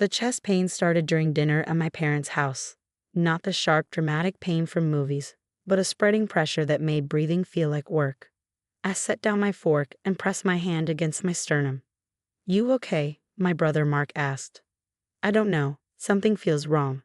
The chest pain started during dinner at my parents' house. Not the sharp, dramatic pain from movies, but a spreading pressure that made breathing feel like work. I set down my fork and pressed my hand against my sternum. "You okay?" my brother Mark asked. "I don't know. Something feels wrong."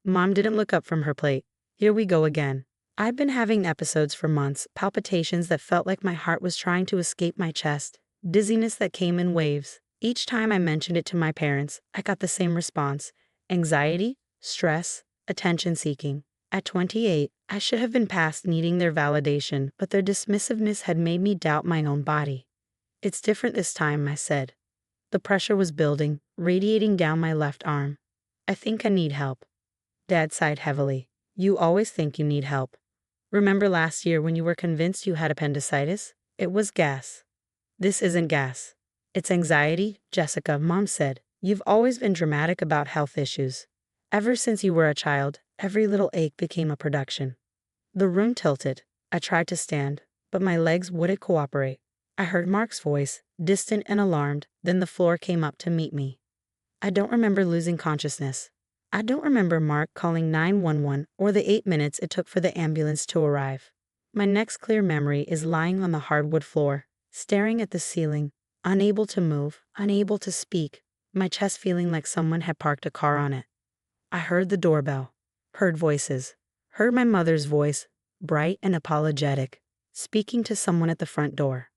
Mom didn't look up from her plate. "Here we go again." I'd been having episodes for months, palpitations that felt like my heart was trying to escape my chest, dizziness that came in waves. Each time I mentioned it to my parents, I got the same response: anxiety, stress, attention seeking. At 28, I should have been past needing their validation, but their dismissiveness had made me doubt my own body. "It's different this time," I said. The pressure was building, radiating down my left arm. "I think I need help." Dad sighed heavily. "You always think you need help. Remember last year when you were convinced you had appendicitis? It was gas." "This isn't gas. It's anxiety, Jessica," Mom said. "You've always been dramatic about health issues. Ever since you were a child, every little ache became a production." The room tilted. I tried to stand, but my legs wouldn't cooperate. I heard Mark's voice, distant and alarmed, then the floor came up to meet me. "I don't remember losing consciousness. I don't remember Mark calling 911 or the 8 minutes it took for the ambulance to arrive. My next clear memory is lying on the hardwood floor, staring at the ceiling, unable to move, unable to speak, my chest feeling like someone had parked a car on it. I heard the doorbell, heard voices, heard my mother's voice, bright and apologetic, speaking to someone at the front door.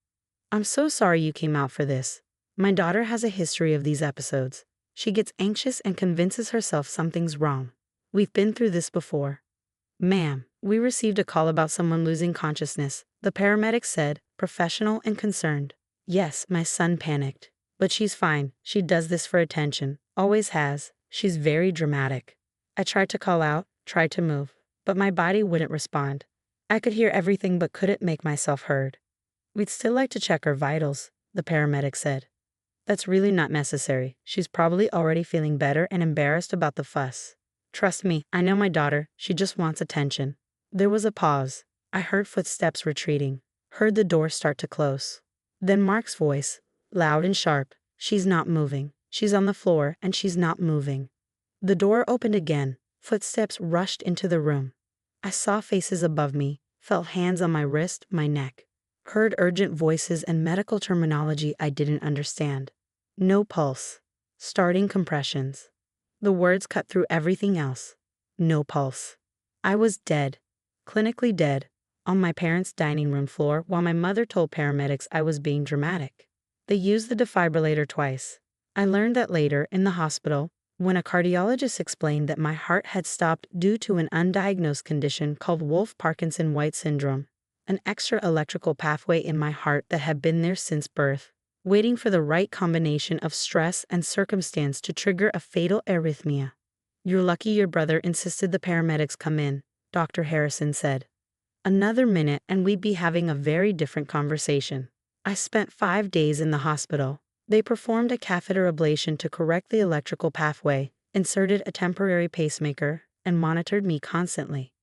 "I'm so sorry you came out for this. My daughter has a history of these episodes. She gets anxious and convinces herself something's wrong. We've been through this before." "Ma'am, we received a call about someone losing consciousness," the paramedic said, professional and concerned. Yes, my son panicked. "But she's fine. She does this for attention. Always has. She's very dramatic." I tried to call out, tried to move, but my body wouldn't respond. I could hear everything but couldn't make myself heard. "We'd still like to check her vitals," the paramedic said. "That's really not necessary. She's probably already feeling better and embarrassed about the fuss. Trust me, I know my daughter. She just wants attention." There was a pause. I heard footsteps retreating, heard the door start to close. Then Mark's voice, loud and sharp: "She's not moving. She's on the floor and she's not moving." The door opened again. Footsteps rushed into the room. I saw faces above me, felt hands on my wrist, my neck. Heard urgent voices and medical terminology I didn't understand. "No pulse. Starting compressions." The words cut through everything else. No pulse. I was dead. Clinically dead. On my parents' dining room floor while my mother told paramedics I was being dramatic. They used the defibrillator twice. I learned that later, in the hospital, when a cardiologist explained that my heart had stopped due to an undiagnosed condition called Wolff-Parkinson-White syndrome, an extra electrical pathway in my heart that had been there since birth, waiting for the right combination of stress and circumstance to trigger a fatal arrhythmia. "You're lucky your brother insisted the paramedics come in," Dr. Harrison said. "Another minute and we'd be having a very different conversation." I spent 5 days in the hospital. They performed a catheter ablation to correct the electrical pathway, inserted a temporary pacemaker, and monitored me constantly.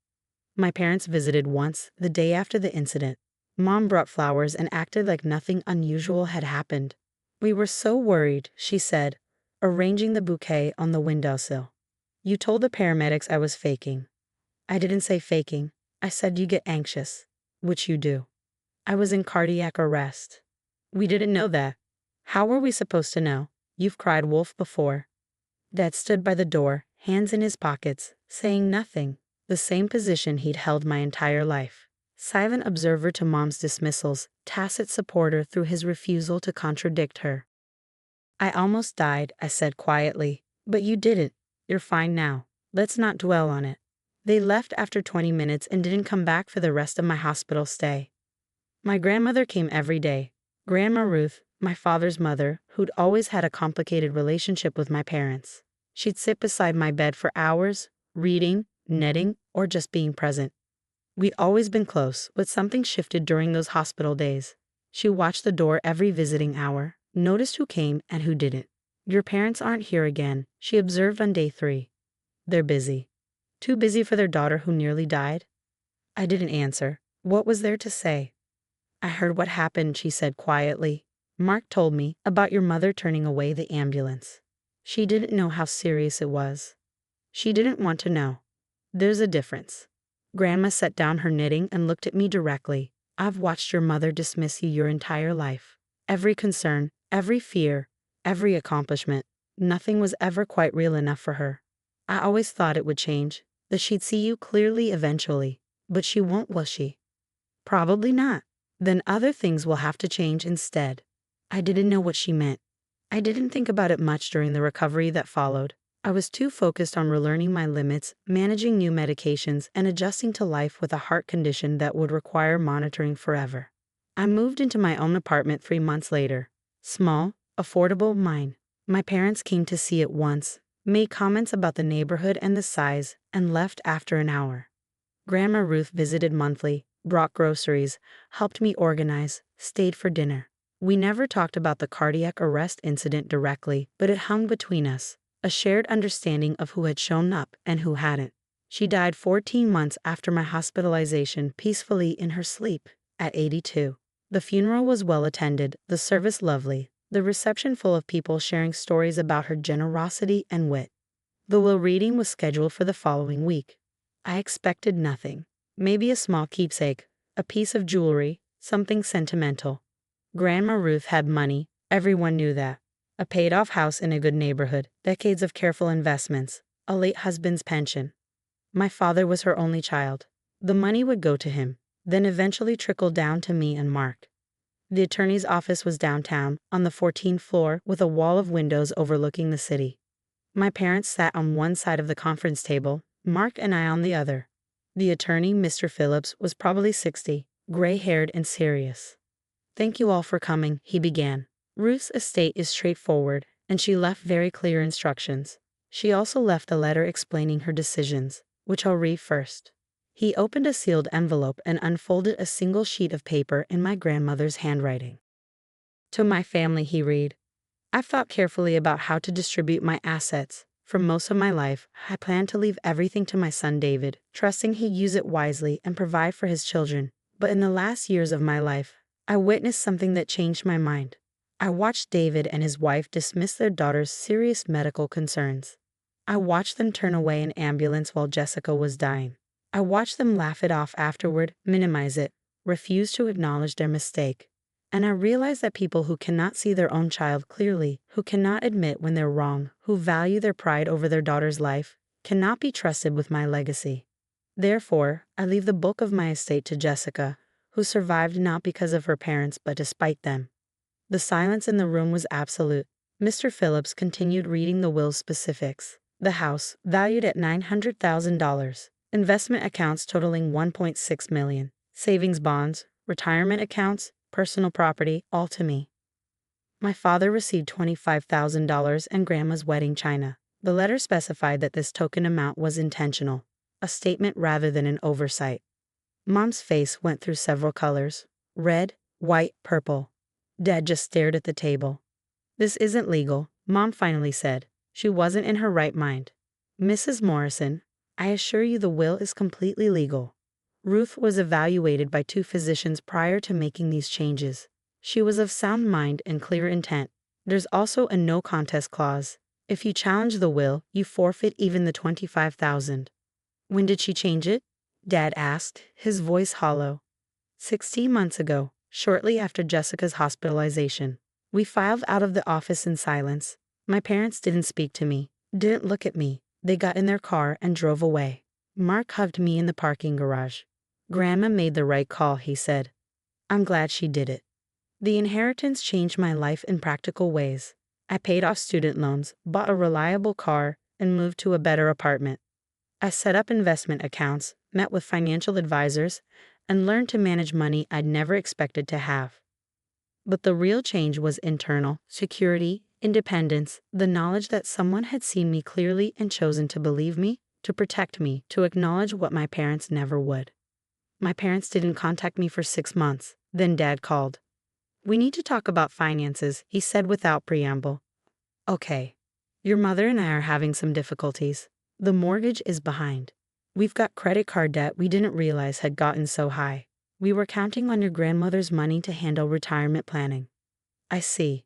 My parents visited once, the day after the incident. Mom brought flowers and acted like nothing unusual had happened. "We were so worried," she said, arranging the bouquet on the windowsill. "You told the paramedics I was faking." "I didn't say faking. I said you get anxious," which you do. "I was in cardiac arrest." "We didn't know that." "How were we supposed to know? You've cried wolf before." Dad stood by the door, hands in his pockets, saying nothing, the same position he'd held my entire life. Silent observer to Mom's dismissals, tacit supporter through his refusal to contradict her. "I almost died," I said quietly. "But you didn't. You're fine now. Let's not dwell on it." They left after 20 minutes and didn't come back for the rest of my hospital stay. My grandmother came every day. Grandma Ruth, my father's mother, who'd always had a complicated relationship with my parents. She'd sit beside my bed for hours, reading, knitting, or just being present. We'd always been close, but something shifted during those hospital days. She watched the door every visiting hour, noticed who came and who didn't. "Your parents aren't here again," she observed on day 3. "They're busy." Too busy for their daughter who nearly died? I didn't answer. What was there to say? "I heard what happened," she said quietly. "Mark told me about your mother turning away the ambulance." She didn't know how serious it was. She didn't want to know. There's a difference. Grandma set down her knitting and looked at me directly. I've watched your mother dismiss you your entire life. Every concern, every fear, every accomplishment. Nothing was ever quite real enough for her. I always thought it would change, that she'd see you clearly eventually. But she won't, will she? Probably not. Then other things will have to change instead. I didn't know what she meant. I didn't think about it much during the recovery that followed. I was too focused on relearning my limits, managing new medications, and adjusting to life with a heart condition that would require monitoring forever. I moved into my own apartment 3 months later. Small, affordable, mine. My parents came to see it once, made comments about the neighborhood and the size, and left after an hour. Grandma Ruth visited monthly, brought groceries, helped me organize, stayed for dinner. We never talked about the cardiac arrest incident directly, but it hung between us, a shared understanding of who had shown up and who hadn't. She died 14 months after my hospitalization peacefully in her sleep, at 82. The funeral was well attended, the service lovely, the reception full of people sharing stories about her generosity and wit. The will reading was scheduled for the following week. I expected nothing. Maybe a small keepsake, a piece of jewelry, something sentimental. Grandma Ruth had money, everyone knew that. A paid-off house in a good neighborhood, decades of careful investments, a late husband's pension. My father was her only child. The money would go to him, then eventually trickle down to me and Mark. The attorney's office was downtown, on the 14th floor, with a wall of windows overlooking the city. My parents sat on one side of the conference table, Mark and I on the other. The attorney, Mr. Phillips, was probably 60, gray-haired and serious. "Thank you all for coming," he began. "Ruth's estate is straightforward, and she left very clear instructions. She also left a letter explaining her decisions, which I'll read first." He opened a sealed envelope and unfolded a single sheet of paper in my grandmother's handwriting. "To my family," he read, "I've thought carefully about how to distribute my assets. For most of my life, I plan to leave everything to my son David, trusting he'd use it wisely and provide for his children. But in the last years of my life, I witnessed something that changed my mind. I watched David and his wife dismiss their daughter's serious medical concerns. I watched them turn away an ambulance while Jessica was dying. I watched them laugh it off afterward, minimize it, refuse to acknowledge their mistake. And I realized that people who cannot see their own child clearly, who cannot admit when they're wrong, who value their pride over their daughter's life, cannot be trusted with my legacy. Therefore, I leave the bulk of my estate to Jessica, who survived not because of her parents but despite them." The silence in the room was absolute. Mr. Phillips continued reading the will's specifics. The house, valued at $900,000. Investment accounts totaling $1.6 million. Savings bonds, retirement accounts, personal property, all to me. My father received $25,000 and Grandma's wedding china. The letter specified that this token amount was intentional, a statement rather than an oversight. Mom's face went through several colors: red, white, purple. Dad just stared at the table. "This isn't legal," Mom finally said. She wasn't in her right mind. "Mrs. Morrison, I assure you the will is completely legal. Ruth was evaluated by 2 physicians prior to making these changes. She was of sound mind and clear intent. There's also a no contest clause. If you challenge the will, you forfeit even the $25,000. "When did she change it?" Dad asked, his voice hollow. 16 months ago, shortly after Jessica's hospitalization. We filed out of the office in silence. My parents didn't speak to me, didn't look at me. They got in their car and drove away. Mark hugged me in the parking garage. "Grandma made the right call," he said. "I'm glad she did it." The inheritance changed my life in practical ways. I paid off student loans, bought a reliable car, and moved to a better apartment. I set up investment accounts, met with financial advisors, and learned to manage money I'd never expected to have. But the real change was internal: security, independence, the knowledge that someone had seen me clearly and chosen to believe me, to protect me, to acknowledge what my parents never would. My parents didn't contact me for 6 months. Then Dad called. "We need to talk about finances," he said without preamble. "Okay. Your mother and I are having some difficulties. The mortgage is behind. We've got credit card debt we didn't realize had gotten so high. We were counting on your grandmother's money to handle retirement planning." "I see.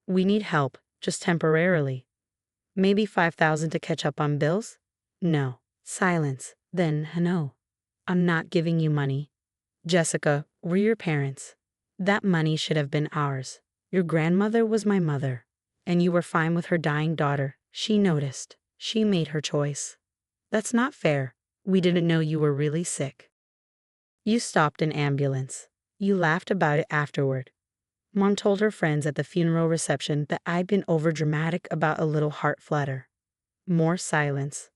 We need help, just temporarily." Maybe 5,000 to catch up on bills? No. Silence. Then, no. I'm not giving you money. Jessica, we're your parents. That money should have been ours. Your grandmother was my mother. And you were fine with her dying daughter. She noticed. She made her choice. That's not fair. We didn't know you were really sick. You stopped an ambulance. You laughed about it afterward. Mom told her friends at the funeral reception that I'd been overdramatic about a little heart flutter. More silence.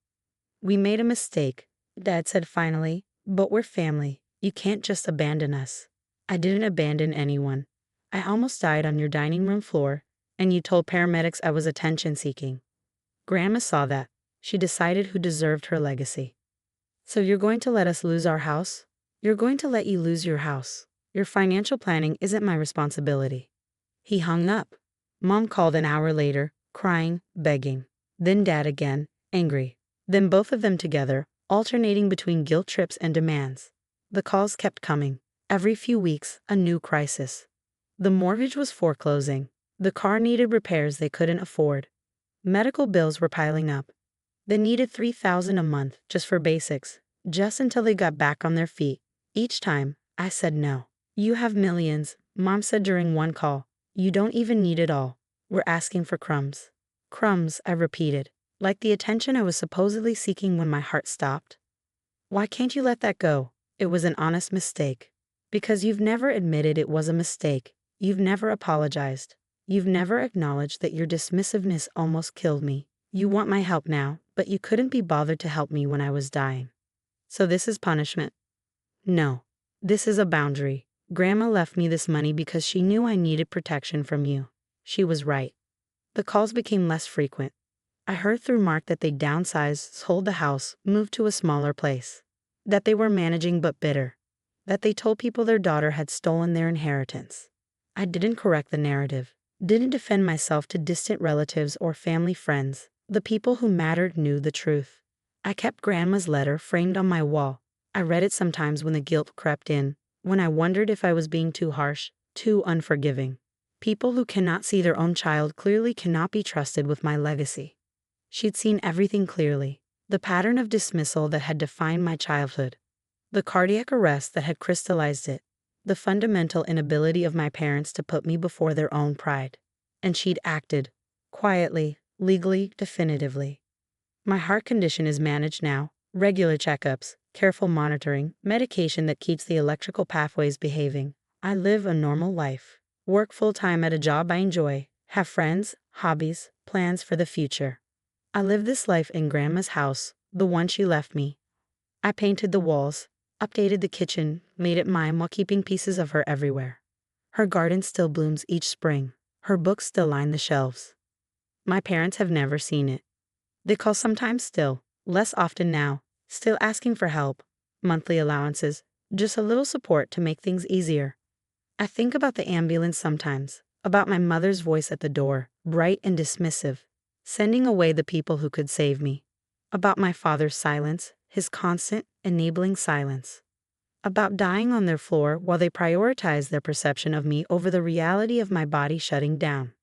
We made a mistake, Dad said finally, but we're family. You can't just abandon us. I didn't abandon anyone. I almost died on your dining room floor, and you told paramedics I was attention-seeking. Grandma saw that. She decided who deserved her legacy. So you're going to let us lose our house? You're going to let you lose your house. Your financial planning isn't my responsibility. He hung up. Mom called an hour later, crying, begging. Then Dad again, angry. Then both of them together, alternating between guilt trips and demands. The calls kept coming. Every few weeks, a new crisis. The mortgage was foreclosing. The car needed repairs they couldn't afford. Medical bills were piling up. They needed $3,000 a month just for basics, just until they got back on their feet. Each time, I said no. You have millions, Mom said during one call. You don't even need it all. We're asking for crumbs. Crumbs, I repeated, like the attention I was supposedly seeking when my heart stopped. Why can't you let that go? It was an honest mistake. Because you've never admitted it was a mistake. You've never apologized. You've never acknowledged that your dismissiveness almost killed me. You want my help now, but you couldn't be bothered to help me when I was dying. So this is punishment? No. This is a boundary. Grandma left me this money because she knew I needed protection from you. She was right. The calls became less frequent. I heard through Mark that they downsized, sold the house, moved to a smaller place. That they were managing but bitter. That they told people their daughter had stolen their inheritance. I didn't correct the narrative. Didn't defend myself to distant relatives or family friends. The people who mattered knew the truth. I kept Grandma's letter framed on my wall. I read it sometimes when the guilt crept in, when I wondered if I was being too harsh, too unforgiving. People who cannot see their own child clearly cannot be trusted with my legacy. She'd seen everything clearly, the pattern of dismissal that had defined my childhood, the cardiac arrest that had crystallized it, the fundamental inability of my parents to put me before their own pride. And she'd acted, quietly, legally, definitively. My heart condition is managed now, regular checkups, careful monitoring, medication that keeps the electrical pathways behaving. I live a normal life, work full-time at a job I enjoy, have friends, hobbies, plans for the future. I live this life in Grandma's house, the one she left me. I painted the walls, updated the kitchen, made it mine while keeping pieces of her everywhere. Her garden still blooms each spring. Her books still line the shelves. My parents have never seen it. They call sometimes still, less often now, still asking for help, monthly allowances, just a little support to make things easier. I think about the ambulance sometimes, about my mother's voice at the door, bright and dismissive, sending away the people who could save me. About my father's silence, his constant, enabling silence. About dying on their floor while they prioritized their perception of me over the reality of my body shutting down.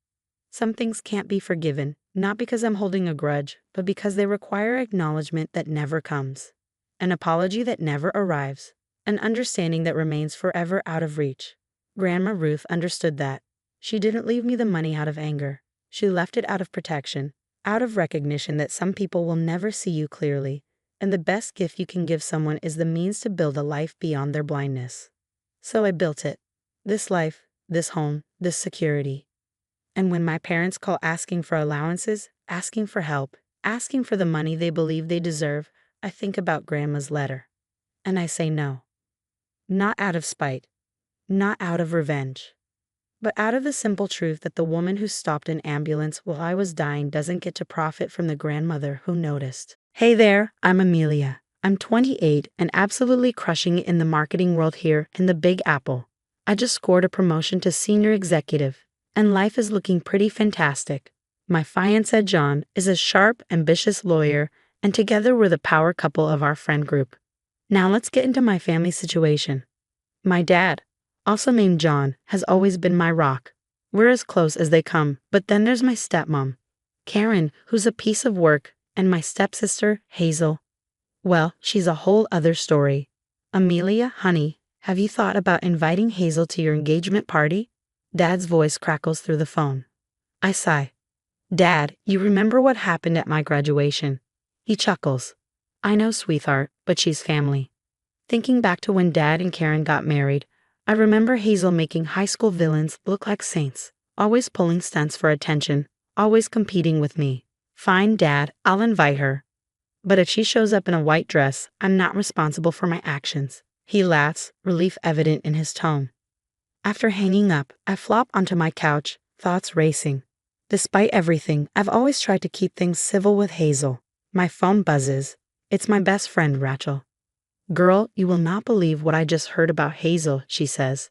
Some things can't be forgiven, not because I'm holding a grudge, but because they require acknowledgement that never comes, an apology that never arrives, an understanding that remains forever out of reach. Grandma Ruth understood that. She didn't leave me the money out of anger. She left it out of protection, out of recognition that some people will never see you clearly, and the best gift you can give someone is the means to build a life beyond their blindness. So I built it. This life, this home, this security. And when my parents call asking for allowances, asking for help, asking for the money they believe they deserve, I think about Grandma's letter. And I say no. Not out of spite, not out of revenge, but out of the simple truth that the woman who stopped an ambulance while I was dying doesn't get to profit from the grandmother who noticed. Hey there, I'm Amelia. I'm 28 and absolutely crushing it in the marketing world here in the Big Apple. I just scored a promotion to senior executive, and life is looking pretty fantastic. My fiancé John is a sharp, ambitious lawyer, and together we're the power couple of our friend group. Now let's get into my family situation. My dad, also named John, has always been my rock. We're as close as they come, but then there's my stepmom, Karen, who's a piece of work, and my stepsister, Hazel. Well, she's a whole other story. Amelia, honey, have you thought about inviting Hazel to your engagement party? Dad's voice crackles through the phone. I sigh. Dad, you remember what happened at my graduation? He chuckles. I know, sweetheart, but she's family. Thinking back to when Dad and Karen got married, I remember Hazel making high school villains look like saints, always pulling stunts for attention, always competing with me. Fine, Dad, I'll invite her. But if she shows up in a white dress, I'm not responsible for my actions. He laughs, relief evident in his tone. After hanging up, I flop onto my couch, thoughts racing. Despite everything, I've always tried to keep things civil with Hazel. My phone buzzes. It's my best friend, Rachel. Girl, you will not believe what I just heard about Hazel, she says.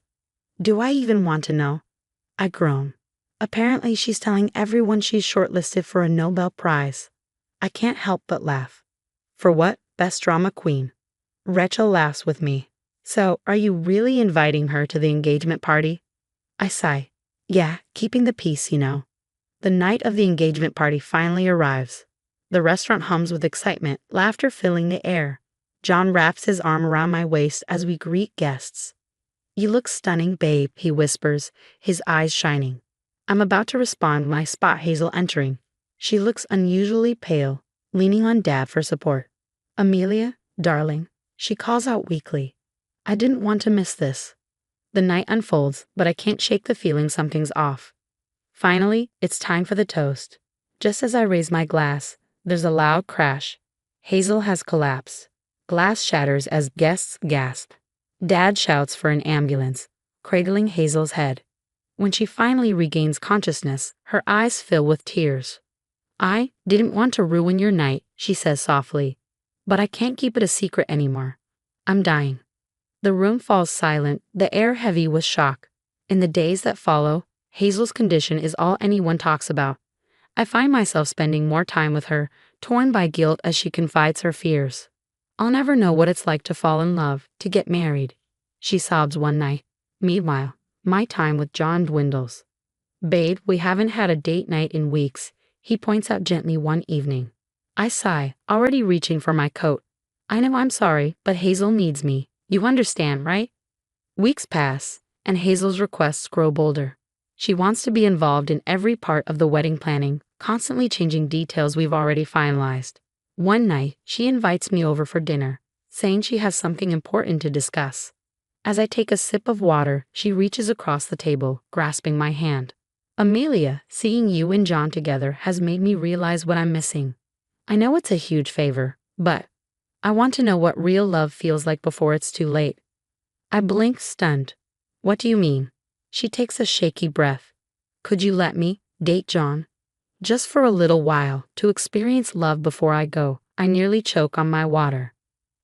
Do I even want to know? I groan. Apparently she's telling everyone she's shortlisted for a Nobel Prize. I can't help but laugh. For what? Best drama queen. Rachel laughs with me. So, are you really inviting her to the engagement party? I sigh. Yeah, keeping the peace, you know. The night of the engagement party finally arrives. The restaurant hums with excitement, laughter filling the air. John wraps his arm around my waist as we greet guests. You look stunning, babe, he whispers, his eyes shining. I'm about to respond when I spot Hazel entering. She looks unusually pale, leaning on Dad for support. Amelia, darling, she calls out weakly. I didn't want to miss this. The night unfolds, but I can't shake the feeling something's off. Finally, it's time for the toast. Just as I raise my glass, there's a loud crash. Hazel has collapsed. Glass shatters as guests gasp. Dad shouts for an ambulance, cradling Hazel's head. When she finally regains consciousness, her eyes fill with tears. I didn't want to ruin your night, she says softly. But I can't keep it a secret anymore. I'm dying. The room falls silent, the air heavy with shock. In the days that follow, Hazel's condition is all anyone talks about. I find myself spending more time with her, torn by guilt as she confides her fears. I'll never know what it's like to fall in love, to get married, she sobs one night. Meanwhile, my time with John dwindles. Babe, we haven't had a date night in weeks, he points out gently one evening. I sigh, already reaching for my coat. I know I'm sorry, but Hazel needs me. You understand, right? Weeks pass, and Hazel's requests grow bolder. She wants to be involved in every part of the wedding planning, constantly changing details we've already finalized. One night, she invites me over for dinner, saying she has something important to discuss. As I take a sip of water, she reaches across the table, grasping my hand. Amelia, seeing you and John together has made me realize what I'm missing. I know it's a huge favor, but I want to know what real love feels like before it's too late. I blink, stunned. What do you mean? She takes a shaky breath. Could you let me date John? Just for a little while, to experience love before I go. I nearly choke on my water.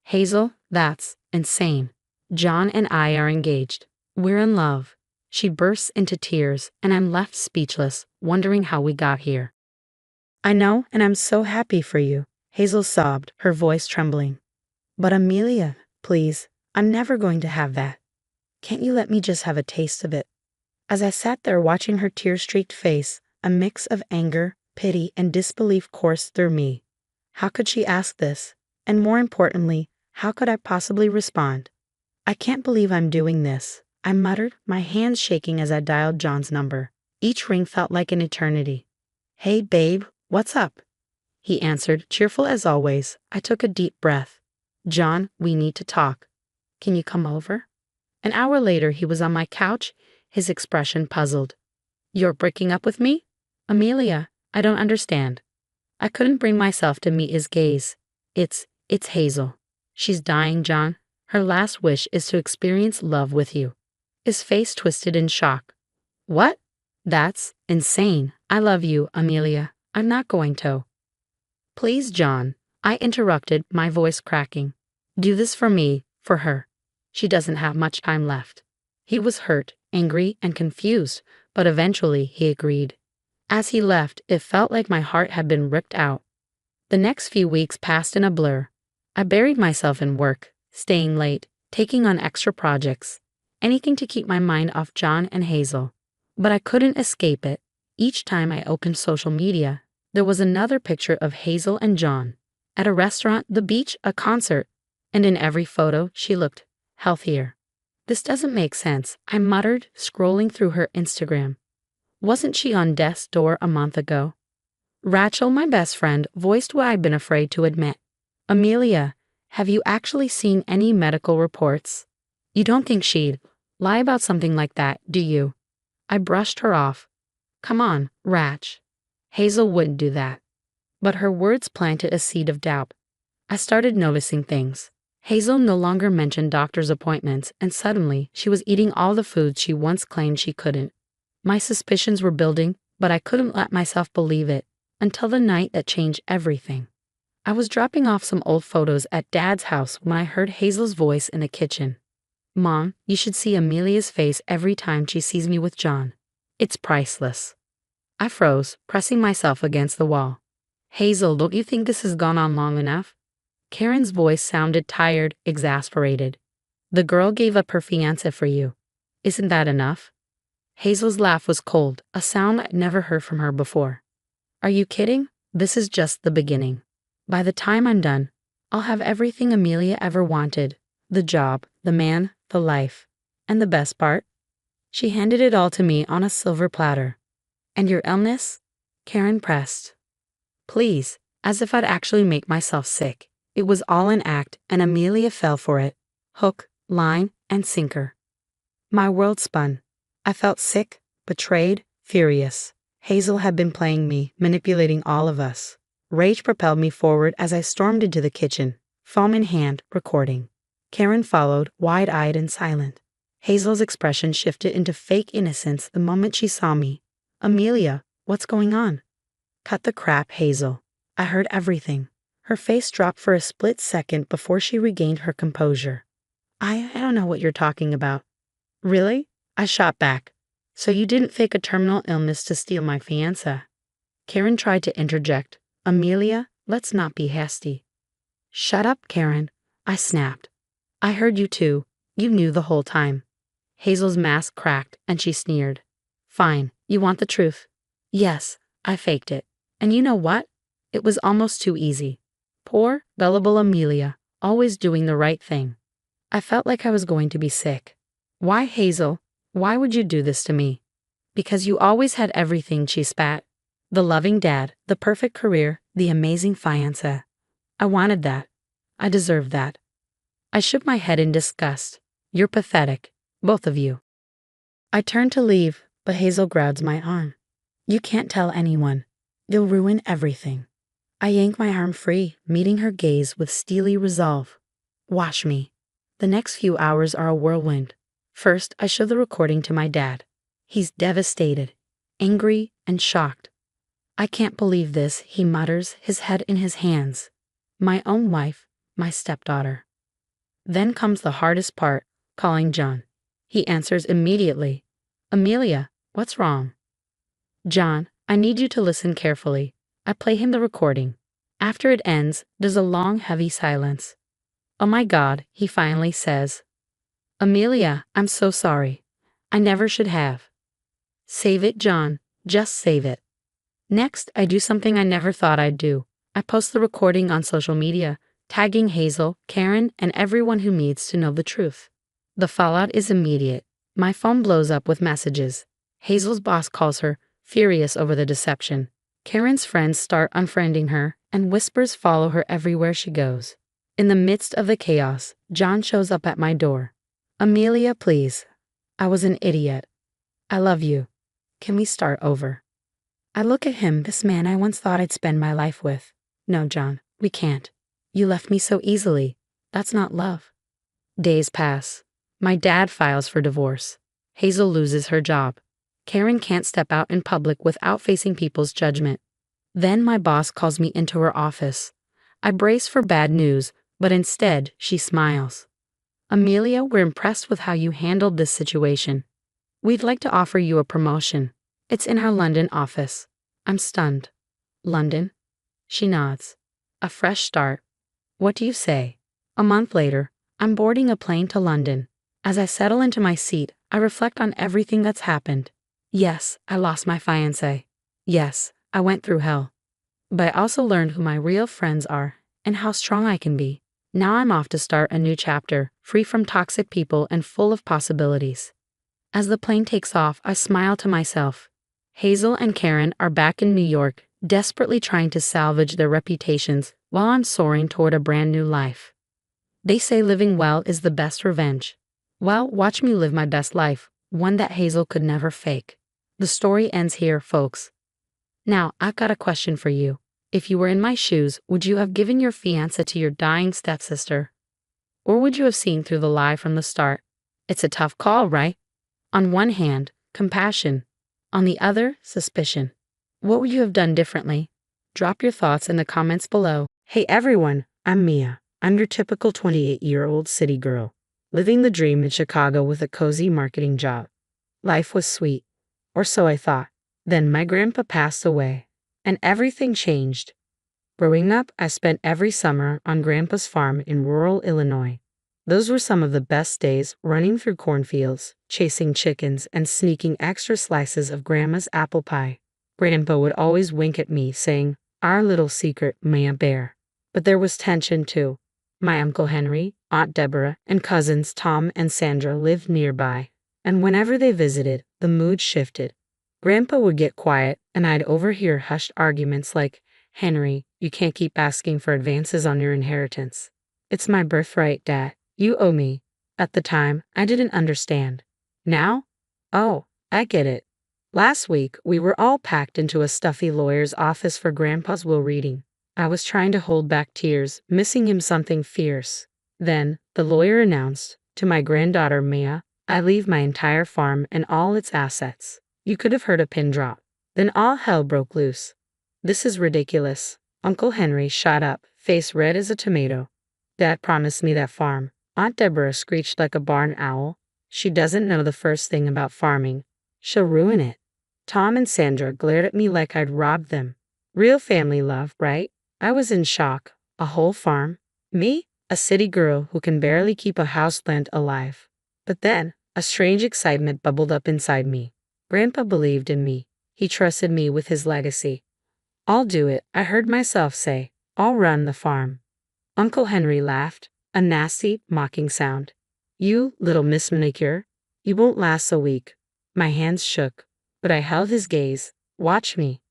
Hazel, that's insane. John and I are engaged. We're in love. She bursts into tears, and I'm left speechless, wondering how we got here. I know, and I'm so happy for you, Hazel sobbed, her voice trembling. But Amelia, please, I'm never going to have that. Can't you let me just have a taste of it? As I sat there watching her tear-streaked face, a mix of anger, pity, and disbelief coursed through me. How could she ask this? And more importantly, how could I possibly respond? I can't believe I'm doing this, I muttered, my hands shaking as I dialed John's number. Each ring felt like an eternity. Hey, babe, what's up? He answered, cheerful as always. I took a deep breath. John, we need to talk. Can you come over? An hour later, he was on my couch, his expression puzzled. You're breaking up with me? Amelia, I don't understand. I couldn't bring myself to meet his gaze. It's Hazel. She's dying, John. Her last wish is to experience love with you. His face twisted in shock. What? That's insane. I love you, Amelia. I'm not going to. Please, John, I interrupted, my voice cracking. Do this for me, for her. She doesn't have much time left. He was hurt, angry, and confused, but eventually he agreed. As he left, it felt like my heart had been ripped out. The next few weeks passed in a blur. I buried myself in work, staying late, taking on extra projects, anything to keep my mind off John and Hazel. But I couldn't escape it. Each time I opened social media, There was another picture of Hazel and John. At a restaurant, the beach, a concert. And in every photo, she looked healthier. This doesn't make sense, I muttered, scrolling through her Instagram. Wasn't she on death's door a month ago? Rachel, my best friend, voiced what I'd been afraid to admit. Amelia, have you actually seen any medical reports? You don't think she'd lie about something like that, do you? I brushed her off. Come on, Rach. Hazel wouldn't do that. But her words planted a seed of doubt. I started noticing things. Hazel no longer mentioned doctor's appointments, and suddenly she was eating all the foods she once claimed she couldn't. My suspicions were building, but I couldn't let myself believe it, until the night that changed everything. I was dropping off some old photos at Dad's house when I heard Hazel's voice in the kitchen. Mom, you should see Amelia's face every time she sees me with John. It's priceless. I froze, pressing myself against the wall. Hazel, don't you think this has gone on long enough? Karen's voice sounded tired, exasperated. The girl gave up her fiancé for you. Isn't that enough? Hazel's laugh was cold, a sound I'd never heard from her before. Are you kidding? This is just the beginning. By the time I'm done, I'll have everything Amelia ever wanted. The job, the man, the life. And the best part? She handed it all to me on a silver platter. And your illness? Karen pressed. Please, as if I'd actually make myself sick. It was all an act, and Amelia fell for it. Hook, line, and sinker. My world spun. I felt sick, betrayed, furious. Hazel had been playing me, manipulating all of us. Rage propelled me forward as I stormed into the kitchen, phone in hand, recording. Karen followed, wide-eyed and silent. Hazel's expression shifted into fake innocence the moment she saw me. Amelia, what's going on? Cut the crap, Hazel. I heard everything. Her face dropped for a split second before she regained her composure. I don't know what you're talking about. Really? I shot back. So you didn't fake a terminal illness to steal my fiancé? Karen tried to interject. Amelia, let's not be hasty. Shut up, Karen. I snapped. I heard you too. You knew the whole time. Hazel's mask cracked and she sneered. Fine, you want the truth? Yes, I faked it. And you know what? It was almost too easy. Poor, gullible Amelia, always doing the right thing. I felt like I was going to be sick. Why, Hazel? Why would you do this to me? Because you always had everything, she spat. The loving dad, the perfect career, the amazing fiancé. I wanted that. I deserved that. I shook my head in disgust. You're pathetic, both of you. I turned to leave, but Hazel grabbed my arm. You can't tell anyone. You'll ruin everything. I yanked my arm free, meeting her gaze with steely resolve. Watch me. The next few hours are a whirlwind. First, I show the recording to my dad. He's devastated, angry, and shocked. I can't believe this, he mutters, his head in his hands. My own wife, my stepdaughter. Then comes the hardest part, calling John. He answers immediately. Amelia, what's wrong? John, I need you to listen carefully. I play him the recording. After it ends, there's a long, heavy silence. Oh my God, he finally says. Amelia, I'm so sorry. I never should have. Save it, John. Just save it. Next, I do something I never thought I'd do. I post the recording on social media, tagging Hazel, Karen, and everyone who needs to know the truth. The fallout is immediate. My phone blows up with messages. Hazel's boss calls her, furious over the deception. Karen's friends start unfriending her, and whispers follow her everywhere she goes. In the midst of the chaos, John shows up at my door. Amelia, please. I was an idiot. I love you. Can we start over? I look at him, this man I once thought I'd spend my life with. No, John, we can't. You left me so easily. That's not love. Days pass. My dad files for divorce. Hazel loses her job. Karen can't step out in public without facing people's judgment. Then my boss calls me into her office. I brace for bad news, but instead she smiles. Amelia, we're impressed with how you handled this situation. We'd like to offer you a promotion. It's in our London office. I'm stunned. London? She nods. A fresh start. What do you say? A month later, I'm boarding a plane to London. As I settle into my seat, I reflect on everything that's happened. Yes, I lost my fiancé. Yes, I went through hell. But I also learned who my real friends are and how strong I can be. Now I'm off to start a new chapter, free from toxic people and full of possibilities. As the plane takes off, I smile to myself. Hazel and Karen are back in New York, desperately trying to salvage their reputations while I'm soaring toward a brand new life. They say living well is the best revenge. Well, watch me live my best life, one that Hazel could never fake. The story ends here, folks. Now, I've got a question for you. If you were in my shoes, would you have given your fiancé to your dying stepsister? Or would you have seen through the lie from the start? It's a tough call, right? On one hand, compassion. On the other, suspicion. What would you have done differently? Drop your thoughts in the comments below. Hey everyone, I'm Mia. I'm your typical 28-year-old city girl, living the dream in Chicago with a cozy marketing job. Life was sweet, or so I thought. Then my grandpa passed away, and everything changed. Growing up, I spent every summer on Grandpa's farm in rural Illinois. Those were some of the best days, running through cornfields, chasing chickens, and sneaking extra slices of Grandma's apple pie. Grandpa would always wink at me, saying, "Our little secret, Maya Bear." But there was tension too. My Uncle Henry, Aunt Deborah, and cousins Tom and Sandra lived nearby, and whenever they visited, the mood shifted. Grandpa would get quiet, and I'd overhear hushed arguments like, "Henry, you can't keep asking for advances on your inheritance. It's my birthright, Dad. You owe me." At the time, I didn't understand. Now? Oh, I get it. Last week, we were all packed into a stuffy lawyer's office for Grandpa's will reading. I was trying to hold back tears, missing him something fierce. Then, the lawyer announced, "To my granddaughter Mia, I leave my entire farm and all its assets." You could have heard a pin drop. Then all hell broke loose. "This is ridiculous." Uncle Henry shot up, face red as a tomato. "Dad promised me that farm." Aunt Deborah screeched like a barn owl. "She doesn't know the first thing about farming. She'll ruin it." Tom and Sandra glared at me like I'd robbed them. Real family love, right? I was in shock. A whole farm? Me? A city girl who can barely keep a houseplant alive. But then, a strange excitement bubbled up inside me. Grandpa believed in me. He trusted me with his legacy. "I'll do it," I heard myself say. "I'll run the farm." Uncle Henry laughed, a nasty, mocking sound. "You, little Miss Manicure, you won't last a week." My hands shook, but I held his gaze. "Watch me."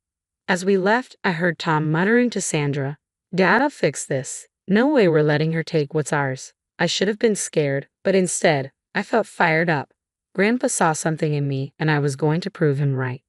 As we left, I heard Tom muttering to Sandra, "Dad'll fix this. No way we're letting her take what's ours." I should have been scared, but instead, I felt fired up. Grandpa saw something in me, and I was going to prove him right.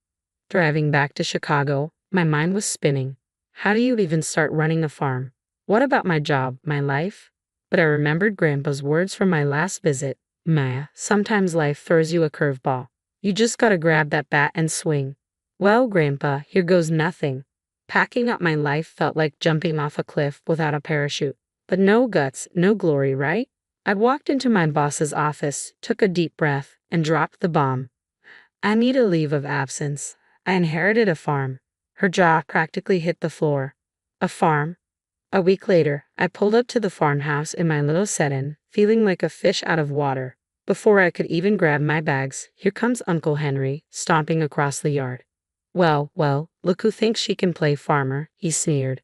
Driving back to Chicago, my mind was spinning. How do you even start running a farm? What about my job, my life? But I remembered Grandpa's words from my last visit. "Maya, sometimes life throws you a curveball. You just gotta grab that bat and swing." Well, Grandpa, here goes nothing. Packing up my life felt like jumping off a cliff without a parachute. But no guts, no glory, right? I walked into my boss's office, took a deep breath, and dropped the bomb. "I need a leave of absence. I inherited a farm." Her jaw practically hit the floor. "A farm?" A week later, I pulled up to the farmhouse in my little sedan, feeling like a fish out of water. Before I could even grab my bags, here comes Uncle Henry, stomping across the yard. Well, look who thinks she can play farmer," he sneered.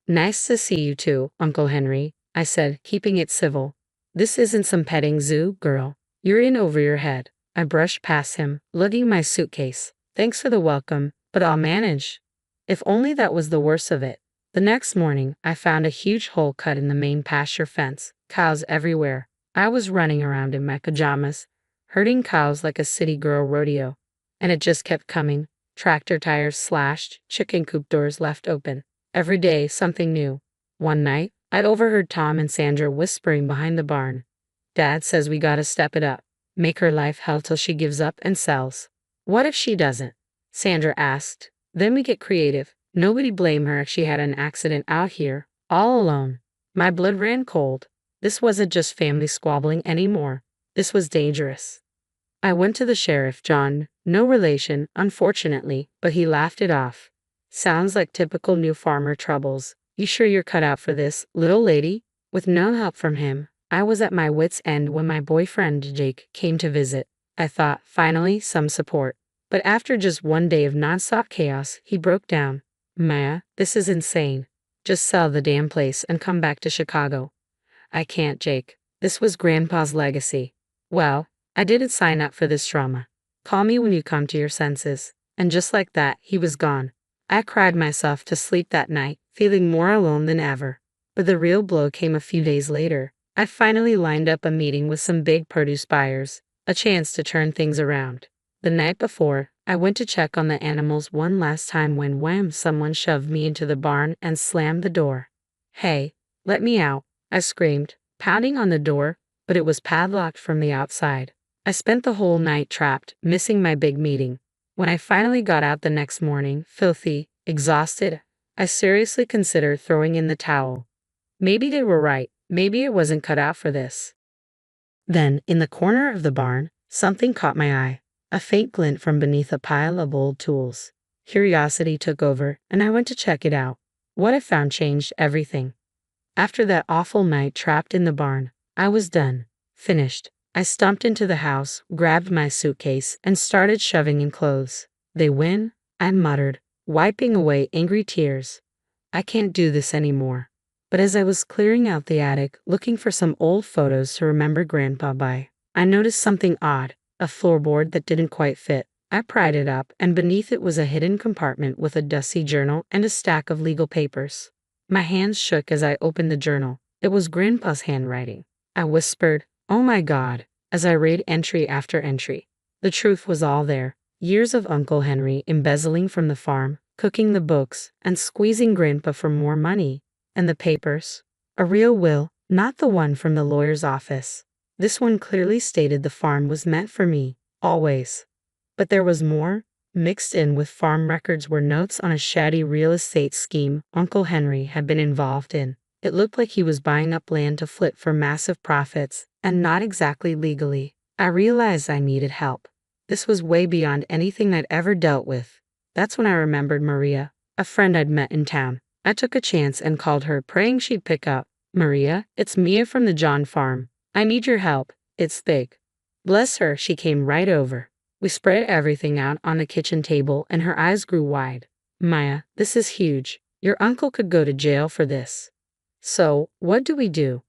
"Nice to see you too, Uncle Henry," I said, keeping it civil. "This isn't some petting zoo, girl. You're in over your head." I brushed past him, lugging my suitcase. "Thanks for the welcome, but I'll manage." If only that was the worst of it. The next morning, I found a huge hole cut in the main pasture fence, cows everywhere. I was running around in my pajamas, herding cows like a city girl rodeo. And it just kept coming. Tractor tires slashed, chicken coop doors left open. Every day, something new. One night, I'd overheard Tom and Sandra whispering behind the barn. "Dad says we gotta step it up. Make her life hell till she gives up and sells." "What if she doesn't?" Sandra asked. "Then we get creative. Nobody blame her if she had an accident out here, all alone." My blood ran cold. This wasn't just family squabbling anymore. This was dangerous. I went to the sheriff, John, no relation, unfortunately, but he laughed it off. "Sounds like typical new farmer troubles. You sure you're cut out for this, little lady?" With no help from him, I was at my wit's end when my boyfriend Jake came to visit. I thought, finally, some support. But after just one day of nonstop chaos, he broke down. Maya, this is insane. Just sell the damn place and come back to Chicago. I can't, Jake. This was Grandpa's legacy. Well, I didn't sign up for this drama. Call me when you come to your senses. And just like that, he was gone. I cried myself to sleep that night, feeling more alone than ever. But the real blow came a few days later. I finally lined up a meeting with some big produce buyers, a chance to turn things around. The night before, I went to check on the animals one last time when wham, someone shoved me into the barn and slammed the door. Hey, let me out, I screamed, pounding on the door, but it was padlocked from the outside. I spent the whole night trapped, missing my big meeting. When I finally got out the next morning, filthy, exhausted, I seriously considered throwing in the towel. Maybe they were right, maybe it wasn't cut out for this. Then, in the corner of the barn, something caught my eye, a faint glint from beneath a pile of old tools. Curiosity took over, and I went to check it out. What I found changed everything. After that awful night trapped in the barn, I was done, finished. I stumped into the house, grabbed my suitcase, and started shoving in clothes. They win, I muttered, wiping away angry tears. I can't do this anymore. But as I was clearing out the attic, looking for some old photos to remember Grandpa by, I noticed something odd, a floorboard that didn't quite fit. I pried it up, and beneath it was a hidden compartment with a dusty journal and a stack of legal papers. My hands shook as I opened the journal. It was Grandpa's handwriting. I whispered, "Oh my God," as I read entry after entry. The truth was all there. Years of Uncle Henry embezzling from the farm, cooking the books, and squeezing Grandpa for more money. And the papers? A real will, not the one from the lawyer's office. This one clearly stated the farm was meant for me, always. But there was more. Mixed in with farm records were notes on a shady real estate scheme Uncle Henry had been involved in. It looked like he was buying up land to flip for massive profits, and not exactly legally. I realized I needed help. This was way beyond anything I'd ever dealt with. That's when I remembered Maria, a friend I'd met in town. I took a chance and called her, praying she'd pick up. "Maria, it's Mia from the John farm. I need your help. It's big." Bless her, she came right over. We spread everything out on the kitchen table and her eyes grew wide. "Maya, this is huge. Your uncle could go to jail for this." "So, what do we do?"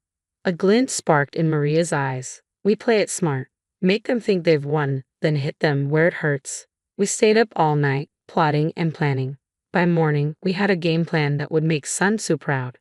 A glint sparked in Maria's eyes. "We play it smart. Make them think they've won, then hit them where it hurts." We stayed up all night, plotting and planning. By morning, we had a game plan that would make Sun Tzu proud.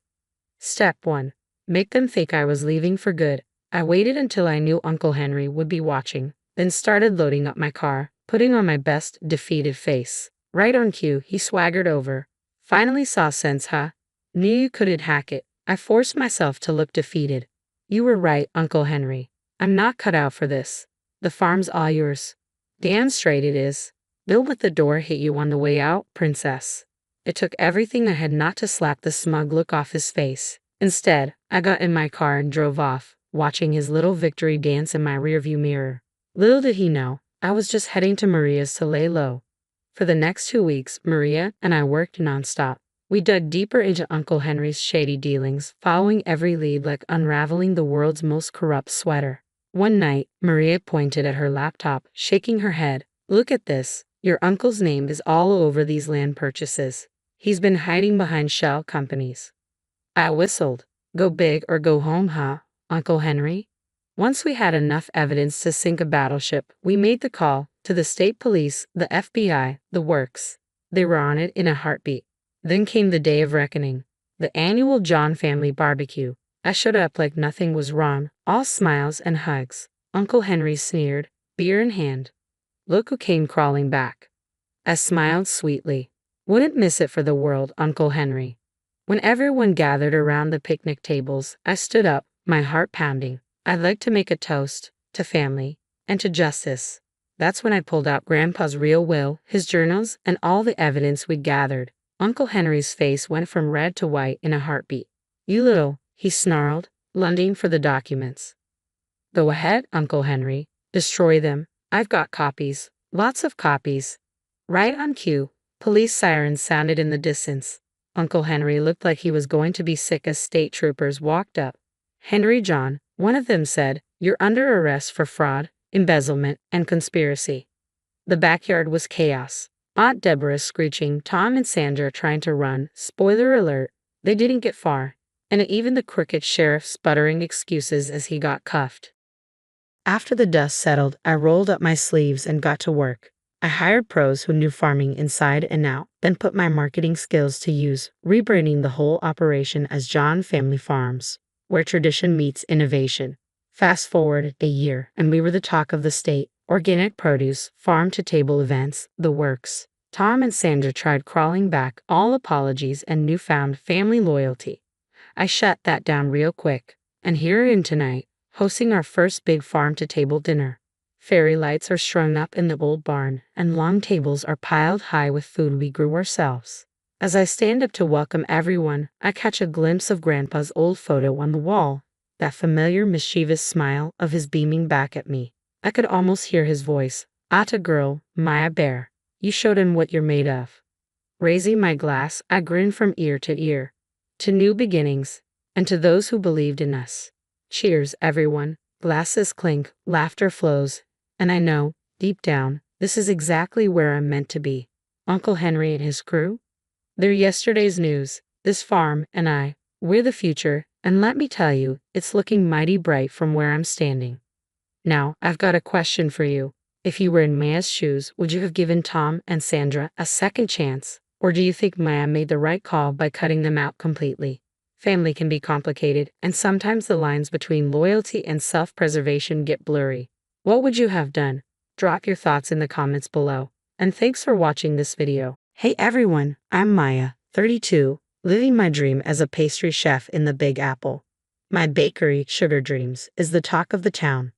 Step 1. Make them think I was leaving for good. I waited until I knew Uncle Henry would be watching, then started loading up my car, putting on my best defeated face. Right on cue, he swaggered over. "Finally saw sense, huh? Knew you couldn't hack it." I forced myself to look defeated. "You were right, Uncle Henry. I'm not cut out for this. The farm's all yours." "Damn straight it is. They'll let the door hit you on the way out, princess." It took everything I had not to slap the smug look off his face. Instead, I got in my car and drove off, watching his little victory dance in my rearview mirror. Little did he know, I was just heading to Maria's to lay low. For the next 2 weeks, Maria and I worked nonstop. We dug deeper into Uncle Henry's shady dealings, following every lead like unraveling the world's most corrupt sweater. One night, Maria pointed at her laptop, shaking her head. "Look at this. Your uncle's name is all over these land purchases. He's been hiding behind shell companies." I whistled. "Go big or go home, huh, Uncle Henry?" Once we had enough evidence to sink a battleship, we made the call to the state police, the FBI, the works. They were on it in a heartbeat. Then came the day of reckoning, the annual John family barbecue. I showed up like nothing was wrong, all smiles and hugs. Uncle Henry sneered, beer in hand. "Look who came crawling back." I smiled sweetly. "Wouldn't miss it for the world, Uncle Henry." When everyone gathered around the picnic tables, I stood up, my heart pounding. I'd like to make a toast to family and to justice. That's when I pulled out Grandpa's real will, his journals, and all the evidence we'd gathered. Uncle Henry's face went from red to white in a heartbeat. "You little," he snarled, lunging for the documents. "Go ahead, Uncle Henry. Destroy them. I've got copies. Lots of copies." Right on cue, police sirens sounded in the distance. Uncle Henry looked like he was going to be sick as state troopers walked up. "Henry John," one of them said, "you're under arrest for fraud, embezzlement, and conspiracy." The backyard was chaos. Aunt Deborah screeching, Tom and Sandra trying to run. Spoiler alert, they didn't get far. And even the crooked sheriff sputtering excuses as he got cuffed. After the dust settled, I rolled up my sleeves and got to work. I hired pros who knew farming inside and out, then put my marketing skills to use, rebranding the whole operation as John Family Farms, where tradition meets innovation. Fast forward a year, and we were the talk of the state. Organic produce, farm-to-table events, the works. Tom and Sandra tried crawling back, all apologies and newfound family loyalty. I shut that down real quick, and here in tonight, hosting our first big farm-to-table dinner. Fairy lights are strung up in the old barn, and long tables are piled high with food we grew ourselves. As I stand up to welcome everyone, I catch a glimpse of Grandpa's old photo on the wall, that familiar mischievous smile of his beaming back at me. I could almost hear his voice. "Atta girl, Maya Bear, you showed him what you're made of." Raising my glass, I grinned from ear to ear. To new beginnings, and to those who believed in us. Cheers, everyone. Glasses clink, laughter flows, and I know, deep down, this is exactly where I'm meant to be. Uncle Henry and his crew? They're yesterday's news. This farm and I, we're the future, and let me tell you, it's looking mighty bright from where I'm standing. Now, I've got a question for you. If you were in Maya's shoes, would you have given Tom and Sandra a second chance? Or do you think Maya made the right call by cutting them out completely? Family can be complicated, and sometimes the lines between loyalty and self-preservation get blurry. What would you have done? Drop your thoughts in the comments below. And thanks for watching this video. Hey everyone, I'm Maya, 32, living my dream as a pastry chef in the Big Apple. My bakery, Sugar Dreams, is the talk of the town.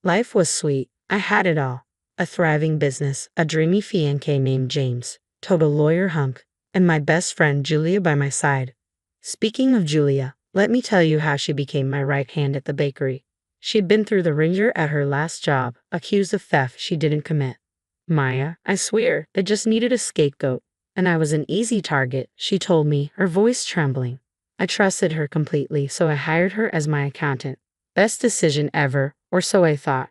Life was sweet. I had it all. A thriving business, a dreamy fiancé named James, total lawyer hunk, and my best friend Julia by my side. Speaking of Julia, let me tell you how she became my right hand at the bakery. She'd been through the ringer at her last job, accused of theft she didn't commit. Maya, I swear, they just needed a scapegoat, and I was an easy target, she told me, her voice trembling. I trusted her completely, so I hired her as my accountant. Best decision ever, or so I thought.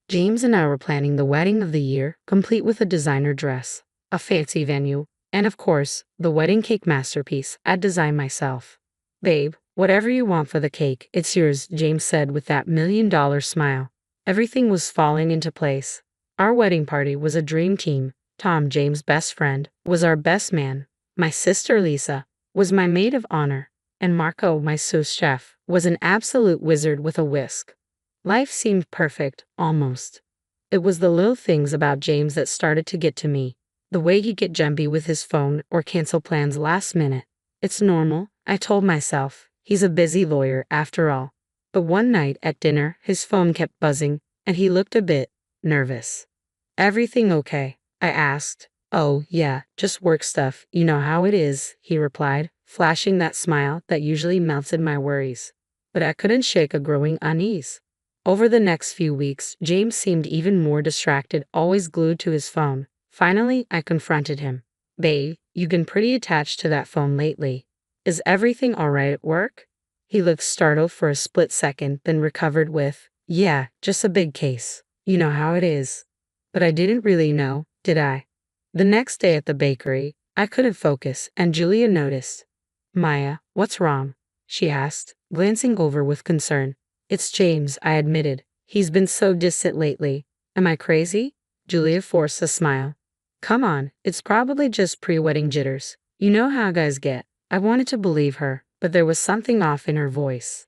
James and I were planning the wedding of the year, complete with a designer dress, a fancy venue, and of course, the wedding cake masterpiece I'd designed myself. Babe, whatever you want for the cake, it's yours, James said with that $1,000,000 smile. Everything was falling into place. Our wedding party was a dream team. Tom, James' best friend, was our best man. My sister Lisa was my maid of honor, and Marco, my sous chef, was an absolute wizard with a whisk. Life seemed perfect, almost. It was the little things about James that started to get to me. The way he'd get jumpy with his phone or cancel plans last minute. It's normal, I told myself. He's a busy lawyer, after all. But one night at dinner, his phone kept buzzing, and he looked a bit nervous. "Everything okay?" I asked. "Oh, yeah, just work stuff, you know how it is," he replied, flashing that smile that usually melted my worries. But I couldn't shake a growing unease. Over the next few weeks, James seemed even more distracted, always glued to his phone. Finally, I confronted him. "Babe, you've been pretty attached to that phone lately. Is everything all right at work?" He looked startled for a split second, then recovered with, "Yeah, just a big case. You know how it is." But I didn't really know, did I? The next day at the bakery, I couldn't focus, and Julia noticed. "Maya, what's wrong?" she asked, glancing over with concern. "It's James," I admitted. "He's been so distant lately." "Am I crazy?" Julia forced a smile. "Come on, it's probably just pre-wedding jitters. You know how guys get." I wanted to believe her, but there was something off in her voice.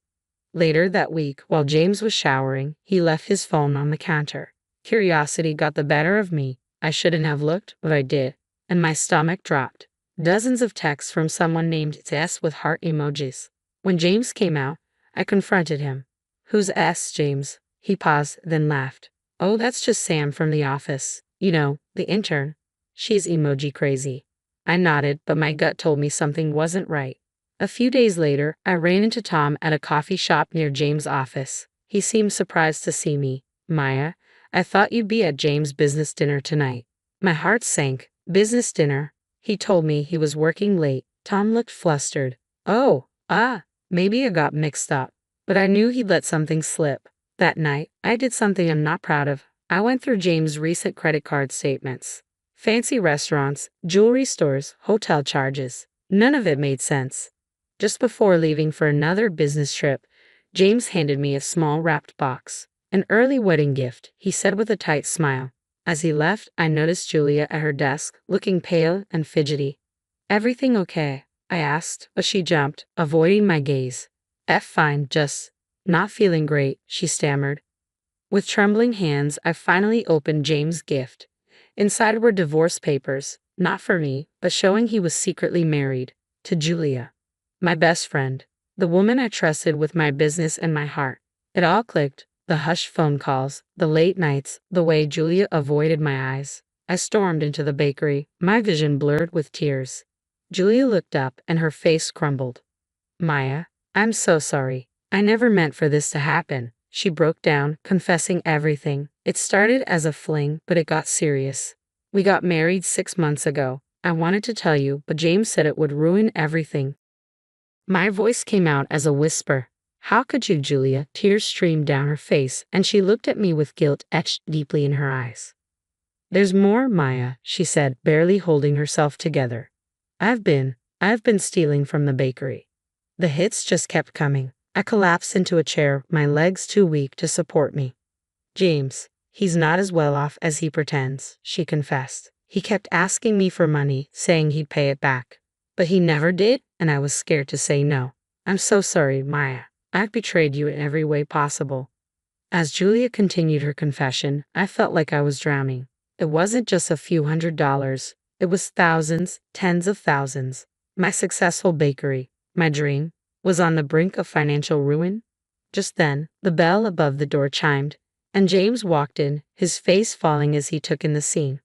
Later that week, while James was showering, he left his phone on the counter. Curiosity got the better of me. I shouldn't have looked, but I did, and my stomach dropped. Dozens of texts from someone named S with heart emojis. When James came out, I confronted him. "Who's S, James?" He paused, then laughed. "Oh, that's just Sam from the office. You know, the intern. She's emoji crazy." I nodded, but my gut told me something wasn't right. A few days later, I ran into Tom at a coffee shop near James' office. He seemed surprised to see me. "Maya, I thought you'd be at James' business dinner tonight." My heart sank. "Business dinner?" He told me he was working late. Tom looked flustered. "Oh, maybe I got mixed up." But I knew he'd let something slip. That night, I did something I'm not proud of. I went through James' recent credit card statements. Fancy restaurants, jewelry stores, hotel charges. None of it made sense. Just before leaving for another business trip, James handed me a small wrapped box. An early wedding gift, he said with a tight smile. As he left, I noticed Julia at her desk, looking pale and fidgety. "Everything okay?" I asked, but she jumped, avoiding my gaze. Fine, just not feeling great," she stammered. With trembling hands, I finally opened James' gift. Inside were divorce papers, not for me, but showing he was secretly married to Julia, my best friend, the woman I trusted with my business and my heart. It all clicked. The hushed phone calls, the late nights, the way Julia avoided my eyes. I stormed into the bakery, my vision blurred with tears. Julia looked up and her face crumbled. "Maya, I'm so sorry. I never meant for this to happen." She broke down, confessing everything. "It started as a fling, but it got serious. We got married 6 months ago. I wanted to tell you, but James said it would ruin everything." My voice came out as a whisper. "How could you, Julia?" Tears streamed down her face, and she looked at me with guilt etched deeply in her eyes. "There's more, Maya," she said, barely holding herself together. I've been stealing from the bakery." The hits just kept coming. I collapsed into a chair, my legs too weak to support me. "James, he's not as well off as he pretends," she confessed. "He kept asking me for money, saying he'd pay it back. But he never did, and I was scared to say no. I'm so sorry, Maya. I've betrayed you in every way possible." As Julia continued her confession, I felt like I was drowning. It wasn't just a few $100s. It was thousands, tens of thousands. My successful bakery, my dream, was on the brink of financial ruin. Just then, the bell above the door chimed, and James walked in, his face falling as he took in the scene.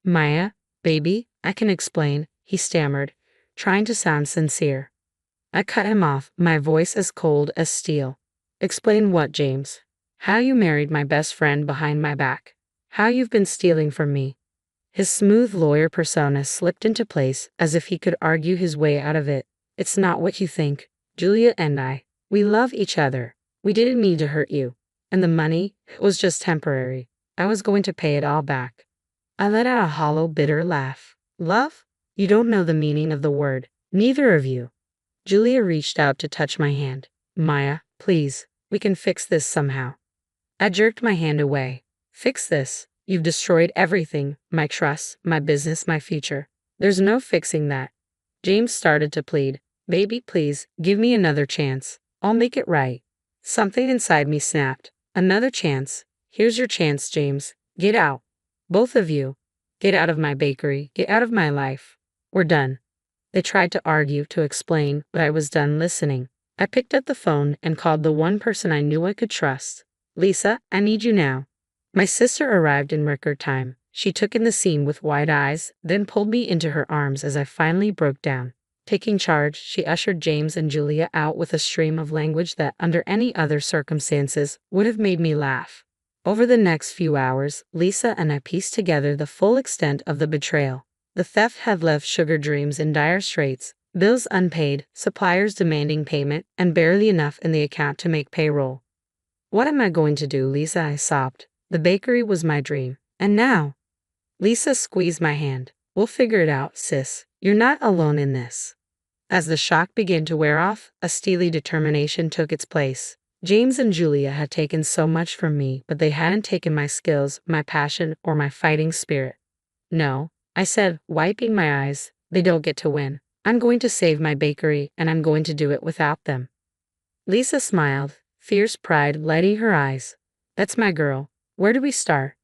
"Maya, baby, I can explain," he stammered, trying to sound sincere. I cut him off, my voice as cold as steel. "Explain what, James? How you married my best friend behind my back? How you've been stealing from me?" His smooth lawyer persona slipped into place as if he could argue his way out of it. "It's not what you think. Julia and I, we love each other. We didn't mean to hurt you. And the money, it was just temporary. I was going to pay it all back." I let out a hollow, bitter laugh. "Love? You don't know the meaning of the word. Neither of you." Julia reached out to touch my hand. "Maya, please, we can fix this somehow." I jerked my hand away. "Fix this? You've destroyed everything, my trust, my business, my future. There's no fixing that." James started to plead. "Baby, please, give me another chance. I'll make it right." Something inside me snapped. "Another chance? Here's your chance, James. Get out. Both of you. Get out of my bakery. Get out of my life. We're done." They tried to argue, to explain, but I was done listening. I picked up the phone and called the one person I knew I could trust. "Lisa, I need you now." My sister arrived in record time. She took in the scene with wide eyes, then pulled me into her arms as I finally broke down. Taking charge, she ushered James and Julia out with a stream of language that, under any other circumstances, would have made me laugh. Over the next few hours, Lisa and I pieced together the full extent of the betrayal. The theft had left Sugar Dreams in dire straits, bills unpaid, suppliers demanding payment, and barely enough in the account to make payroll. "What am I going to do, Lisa?" I sobbed. "The bakery was my dream. And now?" Lisa squeezed my hand. "We'll figure it out, sis. You're not alone in this." As the shock began to wear off, a steely determination took its place. James and Julia had taken so much from me, but they hadn't taken my skills, my passion, or my fighting spirit. "No," I said, wiping my eyes, "they don't get to win. I'm going to save my bakery, and I'm going to do it without them." Lisa smiled, fierce pride lighting her eyes. "That's my girl. Where do we start?"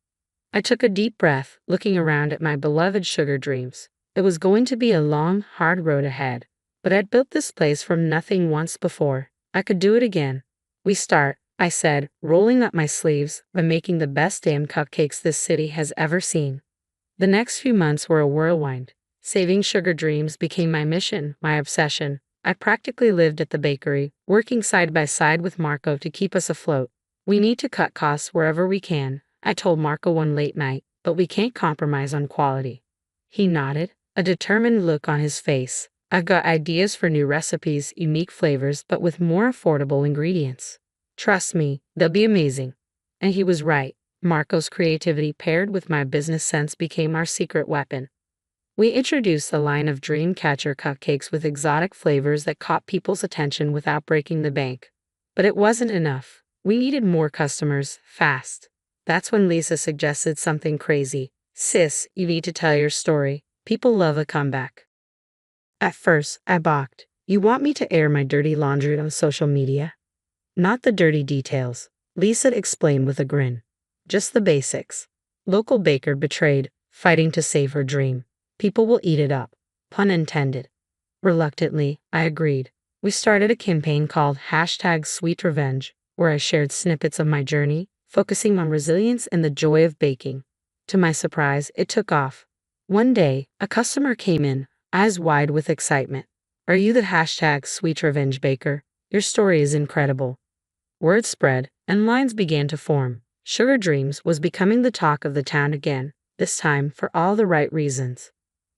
I took a deep breath, looking around at my beloved Sugar Dreams. It was going to be a long, hard road ahead, but I'd built this place from nothing once before. I could do it again. "We start," I said, rolling up my sleeves, by making the best damn cupcakes this city has ever seen. The next few months were a whirlwind. Saving Sugar Dreams became my mission, my obsession. I practically lived at the bakery, working side by side with Marco to keep us afloat. "We need to cut costs wherever we can," I told Marco one late night, "but we can't compromise on quality." He nodded, a determined look on his face. "I've got ideas for new recipes, unique flavors, but with more affordable ingredients. Trust me, they'll be amazing." And he was right. Marco's creativity paired with my business sense became our secret weapon. We introduced a line of dream catcher cupcakes with exotic flavors that caught people's attention without breaking the bank. But it wasn't enough. We needed more customers, fast. That's when Lisa suggested something crazy. Sis, you need to tell your story. People love a comeback. At first, I balked. You want me to air my dirty laundry on social media? Not the dirty details, Lisa explained with a grin. Just the basics. Local baker betrayed, fighting to save her dream. People will eat it up. Pun intended. Reluctantly, I agreed. We started a campaign called #SweetRevenge, where I shared snippets of my journey, focusing on resilience and the joy of baking. To my surprise, it took off. One day, a customer came in, eyes wide with excitement. Are you the #SweetRevenge baker? Your story is incredible. Word spread, and lines began to form. Sugar Dreams was becoming the talk of the town again, this time for all the right reasons.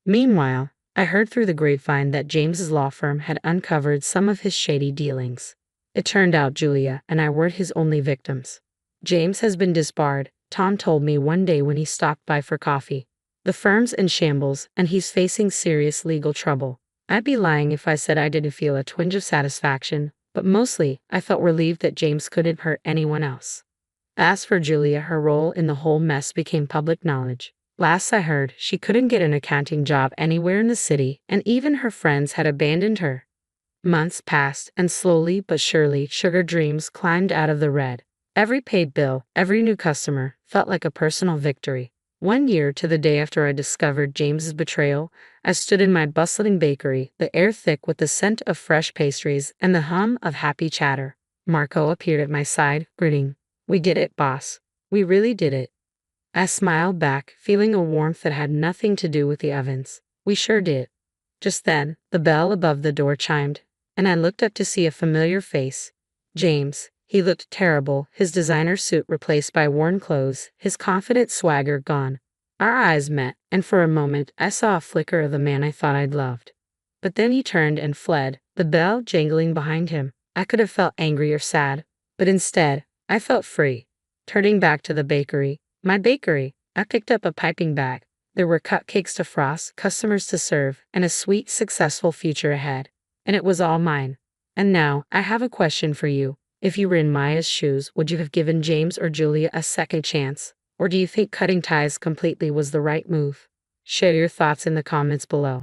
Meanwhile, I heard through the grapevine that James's law firm had uncovered some of his shady dealings. It turned out Julia and I weren't his only victims. James has been disbarred, Tom told me one day when he stopped by for coffee. The firm's in shambles, and he's facing serious legal trouble. I'd be lying if I said I didn't feel a twinge of satisfaction, but mostly, I felt relieved that James couldn't hurt anyone else. As for Julia, her role in the whole mess became public knowledge. Last I heard, she couldn't get an accounting job anywhere in the city, and even her friends had abandoned her. Months passed, and slowly but surely, Sugar Dreams climbed out of the red. Every paid bill, every new customer, felt like a personal victory. 1 year to the day after I discovered James's betrayal, I stood in my bustling bakery, the air thick with the scent of fresh pastries and the hum of happy chatter. Marco appeared at my side, grinning. We did it, boss. We really did it. I smiled back, feeling a warmth that had nothing to do with the ovens. We sure did. Just then, the bell above the door chimed, and I looked up to see a familiar face. James. He looked terrible, his designer suit replaced by worn clothes, his confident swagger gone. Our eyes met, and for a moment I saw a flicker of the man I thought I'd loved. But then he turned and fled, the bell jangling behind him. I could have felt angry or sad, but instead, I felt free. Turning back to the bakery, my bakery, I picked up a piping bag. There were cupcakes to frost, customers to serve, and a sweet, successful future ahead. And it was all mine. And now, I have a question for you. If you were in Maya's shoes, would you have given James or Julia a second chance? Or do you think cutting ties completely was the right move? Share your thoughts in the comments below.